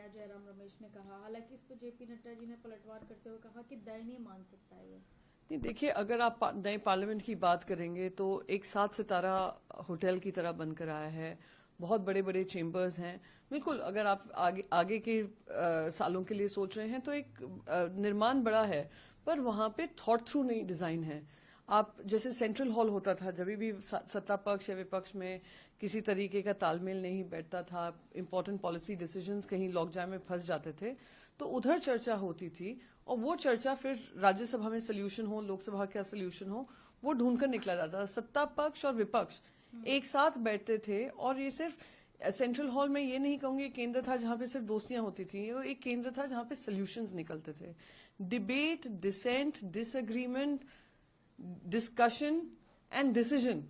जयराम रमेश ने कहा, हालांकि इस पर जेपी नड्डा जी ने पलटवार करते हुए कहा कि दयनीय मान सकता है ये। नहीं, देखिए, अगर आप नए पार्लियामेंट की बात करेंगे तो एक 7 सितारा होटल की तरह बनकर आया है। बहुत बड़े बड़े चेम्बर्स हैं। बिल्कुल, अगर आप आगे के सालों के लिए सोच रहे हैं तो एक निर्माण बड़ा है, पर वहां पे थॉट थ्रू नई डिजाइन है। आप जैसे सेंट्रल हॉल होता था, जब भी सत्ता पक्ष या विपक्ष में किसी तरीके का तालमेल नहीं बैठता था, इंपॉर्टेंट पॉलिसी डिसीजंस कहीं लॉकजाम में फंस जाते थे, तो उधर चर्चा होती थी और वो चर्चा फिर राज्यसभा में सोल्यूशन हो, लोकसभा का सोल्यूशन हो, वो ढूंढकर निकला जाता था। सत्ता पक्ष और विपक्ष एक साथ बैठते थे और ये सिर्फ सेंट्रल हॉल में ये नहीं कहूंगी केंद्र था जहां पे सिर्फ दोस्तियां होती थी, वो एक केंद्र था जहां पे सोल्यूशंस निकलते थे। Debate, dissent, disagreement, discussion and decision,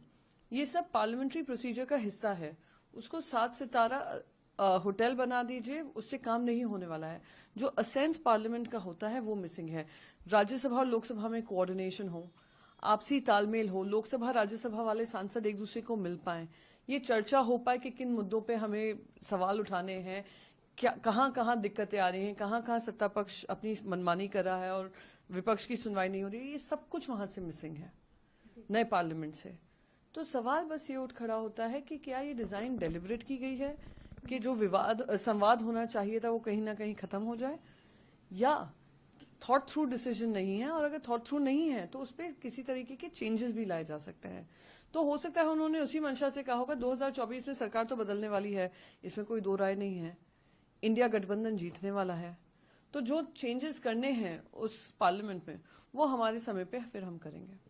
ये सब पार्लियामेंट्री प्रोसीजर का हिस्सा है। उसको 7 सितारा होटल बना दीजिए, उससे काम नहीं होने वाला है। जो असेंस पार्लियामेंट का होता है वो मिसिंग है। राज्यसभा और लोकसभा में कोऑर्डिनेशन हो, आपसी तालमेल हो, लोकसभा राज्यसभा वाले सांसद एक दूसरे को मिल पाएं, ये चर्चा हो पाए कि किन मुद्दों पे हमें सवाल उठाने हैं, क्या कहां कहां दिक्कतें आ रही हैं, कहां कहां सत्ता पक्ष अपनी मनमानी कर रहा है और विपक्ष की सुनवाई नहीं हो रही है, ये सब कुछ वहां से मिसिंग है नए पार्लियामेंट से। तो सवाल बस ये उठ खड़ा होता है कि क्या ये डिजाइन डेलिबरेट की गई है कि जो संवाद होना चाहिए था वो कहीं ना कहीं खत्म हो जाए, या थॉट थ्रू डिसीजन नहीं है। और अगर थॉट थ्रू नहीं है तो उस पर किसी तरीके के चेंजेस भी लाए जा सकते हैं। तो हो सकता है उन्होंने उसी मंशा से कहा होगा 2024 में सरकार तो बदलने वाली है, इसमें कोई दो राय नहीं है, इंडिया गठबंधन जीतने वाला है, तो जो चेंजेस करने हैं उस पार्लियामेंट में वो हमारे समय पे फिर हम करेंगे।